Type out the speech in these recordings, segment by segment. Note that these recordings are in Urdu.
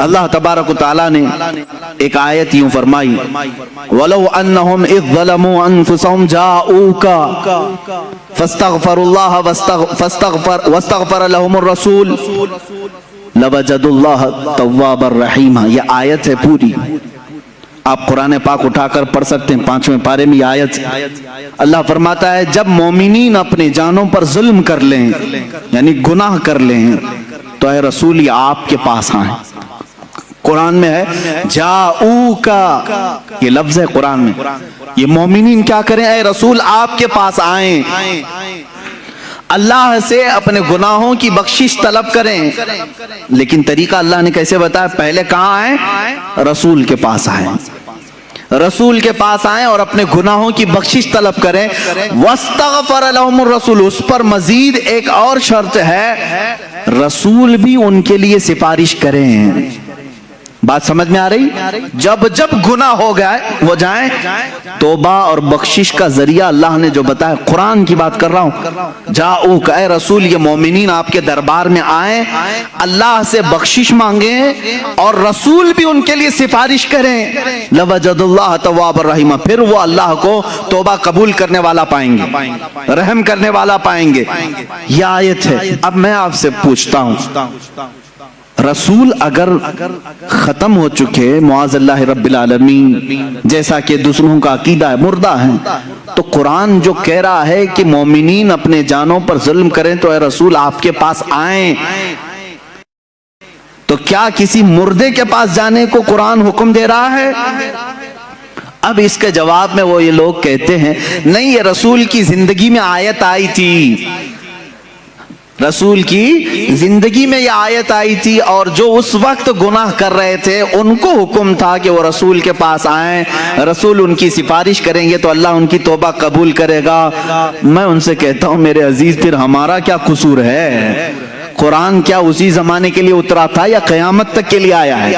اللہ تبارک و تعالیٰ نے ایک آیت یوں فرمائی وَلَوْ أَنَّهُمْ إِذْ ظَلَمُوا أَنفُسَهُمْ جَاءُوكَ فَاسْتَغْفَرُوا اللَّهَ وَاسْتَغْفَرَ لَهُمُ الرَّسُولُ لَوَجَدُوا اللَّهَ تَوَّابًا رَحِيمًا۔ یہ آیت ہے پوری، آپ قرآن پاک اٹھا کر پڑھ سکتے ہیں، 5ویں پارے میں یہ آیت اللہ فرماتا ہے جب مومنین اپنے جانوں پر ظلم کر لیں یعنی گناہ کر لیں تو اے رسول یہ آپ کے پاس آئیں۔ قرآن میں ہے جاؤکا، یہ لفظ ہے قرآن میں، یہ مومنین کیا کریں؟ اے رسول آپ کے پاس آئیں، اللہ سے اپنے گناہوں کی بخشش طلب کریں۔ لیکن طریقہ اللہ نے کیسے بتایا؟ پہلے کہاں آئیں؟ رسول کے پاس آئیں، رسول کے پاس آئیں اور اپنے گناہوں کی بخشش طلب کریں۔ وَاسْتَغْفَرَ لَهُمُ الرَّسُولُ، اس پر مزید ایک اور شرط ہے، رسول بھی ان کے لیے سفارش کریں۔ بات سمجھ میں آ رہی؟ جب جب گناہ ہو جائیں توبہ اور بخشش کا ذریعہ اللہ نے جو بتایا، قرآن کی بات کر رہا ہوں، جاؤک، اے رسول یہ مومنین آپ کے دربار میں آئیں، اللہ سے بخشش مانگیں اور رسول بھی ان کے لیے سفارش کریں، لَوَجَدُ اللَّهَ تَوَّابًا رَحِيمًا، پھر وہ اللہ کو توبہ قبول کرنے والا پائیں گے، رحم کرنے والا پائیں گے۔ یہ آیت ہے۔ اب میں آپ سے پوچھتا ہوں، رسول اگر ختم ہو چکے معاذ اللہ رب العالمین، جیسا کہ دوسروں کا عقیدہ ہے، مردہ ہیں، تو قرآن جو کہہ رہا ہے کہ مومنین اپنے جانوں پر ظلم کریں تو اے رسول آپ کے پاس آئیں، تو کیا کسی مردے کے پاس جانے کو قرآن حکم دے رہا ہے؟ اب اس کے جواب میں وہ یہ لوگ کہتے ہیں نہیں، یہ رسول کی زندگی میں آیت آئی تھی، رسول کی زندگی میں یہ آیت آئی تھی، اور جو اس وقت گناہ کر رہے تھے ان کو حکم تھا کہ وہ رسول کے پاس آئیں، رسول ان کی سفارش کریں گے تو اللہ ان کی توبہ قبول کرے گا۔ میں ان سے کہتا ہوں میرے عزیز، پھر ہمارا کیا قصور ہے؟ قرآن کیا اسی زمانے کے لیے اترا تھا یا قیامت تک کے لیے آیا ہے؟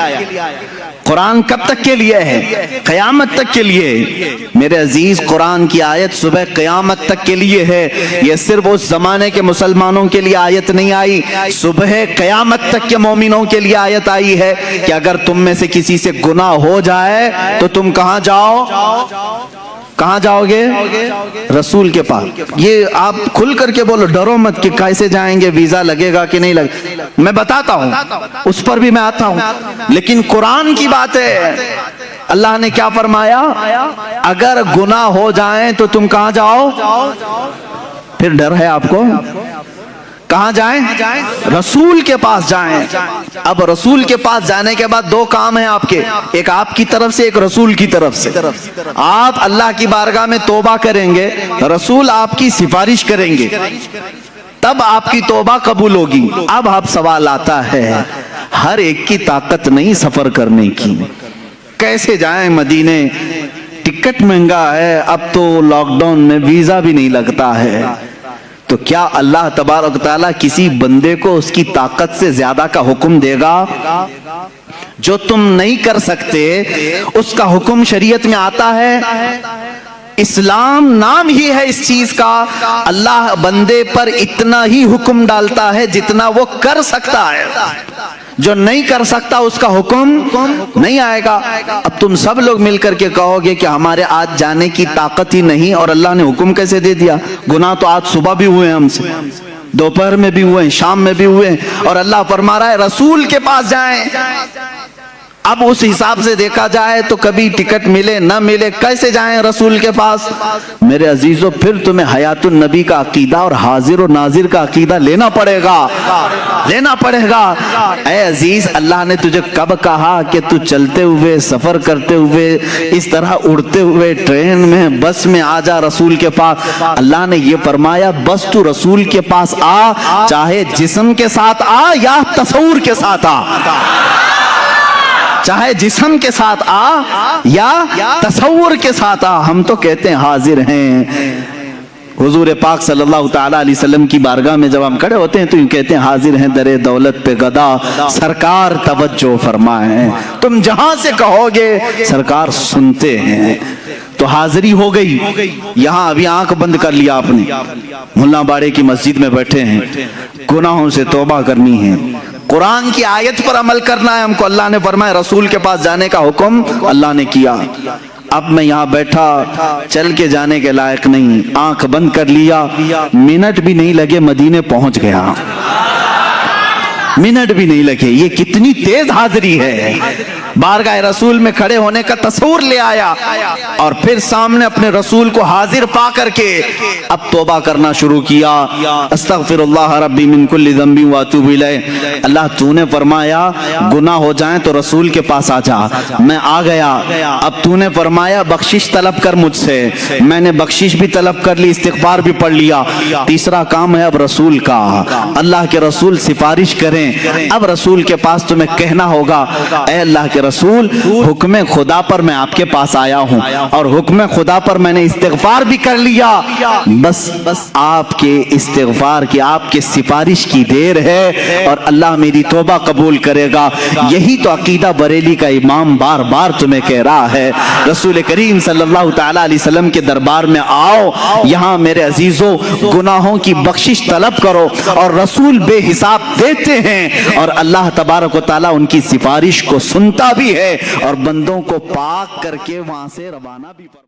قرآن کب تک کے لیے ہے؟ قیامت تک کے لیے۔ میرے عزیز، قرآن کی آیت صبح قیامت تک کے لیے ہے، یہ صرف اس زمانے کے مسلمانوں کے لیے آیت نہیں آئی، صبح قیامت تک کے مومنوں کے لیے آیت آئی ہے کہ اگر تم میں سے کسی سے گناہ ہو جائے تو تم کہاں جاؤ؟ کہاں جاؤ گے؟ رسول کے پاس۔ یہ آپ کھل کر کے بولو، ڈرو مت کہ کیسے جائیں گے، ویزا لگے گا کہ نہیں لگے، میں بتاتا ہوں، اس پر بھی میں آتا ہوں، لیکن قرآن کی بات ہے۔ اللہ نے کیا فرمایا؟ اگر گناہ ہو جائیں تو تم کہاں جاؤ؟ پھر ڈر ہے آپ کو؟ کہاں جائیں؟ رسول کے پاس جائیں۔ اب رسول کے پاس جانے کے بعد دو کام ہیں آپ کے، ایک آپ کی طرف سے، ایک رسول کی طرف سے۔ آپ اللہ کی بارگاہ میں توبہ کریں گے، رسول آپ کی سفارش کریں گے، تب آپ کی توبہ قبول ہوگی۔ اب آپ سوال آتا ہے، ہر ایک کی طاقت نہیں سفر کرنے کی، کیسے جائیں مدینے؟ ٹکٹ مہنگا ہے، اب تو لاک ڈاؤن میں ویزا بھی نہیں لگتا ہے، تو کیا اللہ تبارک تعالیٰ کسی بندے کو اس کی طاقت سے زیادہ کا حکم دے گا؟ جو تم نہیں کر سکتے اس کا حکم شریعت میں آتا ہے۔ اسلام نام ہی ہے اس چیز کا، اللہ بندے پر اتنا ہی حکم ڈالتا ہے جتنا وہ کر سکتا ہے، جو نہیں کر سکتا اس کا حکم نہیں آئے گا۔ اب تم سب لوگ مل کر کے کہو گے کہ ہمارے آج جانے کی طاقت ہی نہیں، اور اللہ نے حکم کیسے دے دیا؟ گناہ تو آج صبح بھی ہوئے ہیں ہم سے، دوپہر میں بھی ہوئے ہیں، شام میں بھی ہوئے ہیں، اور اللہ فرما رہا ہے رسول کے پاس جائیں۔ اب اس حساب سے دیکھا جائے تو کبھی ٹکٹ ملے نہ ملے، کیسے جائیں رسول کے پاس؟ میرے عزیزو، پھر تمہیں حیات النبی کا عقیدہ اور حاضر و ناظر کا عقیدہ لینا پڑے گا، لینا پڑے گا۔ اے عزیز، اللہ نے تجھے کب کہا کہ تو چلتے ہوئے، سفر کرتے ہوئے، اس طرح اڑتے ہوئے، ٹرین میں، بس میں آ جا رسول کے پاس؟ اللہ نے یہ فرمایا بس تو رسول کے پاس آ، چاہے جسم کے ساتھ آ یا تصور کے ساتھ آ، چاہے جسم کے ساتھ آ یا تصور کے ساتھ آ، ہم تو کہتے ہیں حاضر ہیں۔ حضور پاک صلی اللہ تعالیٰ علیہ وسلم کی بارگاہ میں جب ہم کھڑے ہوتے ہیں تو یہ کہتے ہیں حاضر ہیں در دولت پہ گدا، سرکار توجہ فرمائیں۔ تم جہاں سے کہو گے سرکار سنتے ہیں۔ تو حاضری ہو گئی۔ یہاں ابھی آنکھ بند کر لیا آپ نے، ملا باڑے کی مسجد میں بیٹھے ہیں، گناہوں سے توبہ کرنی ہے، قرآن کی آیت پر عمل کرنا ہے ہم کو. اللہ نے فرمایا رسول کے پاس جانے کا حکم اللہ نے کیا. اب میں یہاں بیٹھا چل کے جانے کے لائق نہیں, آنکھ بند کر لیا, منٹ بھی نہیں لگے مدینے پہنچ گیا. منٹ بھی نہیں لگے. یہ کتنی تیز حاضری ہے. بارگاہ رسول میں کھڑے ہونے کا تصور لے آیا اور پھر سامنے اپنے رسول کو حاضر پا کر کے اب توبہ کرنا شروع کیا. استغفر اللہ ربی من کل ذنب واتوب الیہ. اللہ تو نے فرمایا گناہ ہو جائیں تو رسول کے پاس آ جا. میں آ گیا. اب تو نے فرمایا بخشش طلب کر مجھ سے. میں نے بخشش بھی طلب کر لی, استغفار بھی پڑھ لیا. تیسرا کام ہے اب رسول کا. اللہ کے رسول سفارش کریں. اب رسول کے پاس تمہیں کہنا ہوگا اے اللہ کے رسول حکم خدا پر میں آپ کے پاس آیا ہوں اور حکم خدا پر میں نے استغفار بھی کر لیا. بس آپ کے استغفار کی, آپ کے سفارش کی دیر ہے اور اللہ میری توبہ قبول کرے گا. یہی تو عقیدہ بریلی کا امام بار بار تمہیں کہہ رہا ہے. رسول کریم صلی اللہ تعالی علیہ وسلم کے دربار میں آؤ, یہاں میرے عزیزوں گناہوں کی بخشش طلب کرو اور رسول بے حساب دیتے ہیں اور اللہ تبارک و تعالی ان کی سفارش کو سنتا بھی ہے اور بندوں کو پاک کر کے وہاں سے روانہ بھی فرماتا ہے.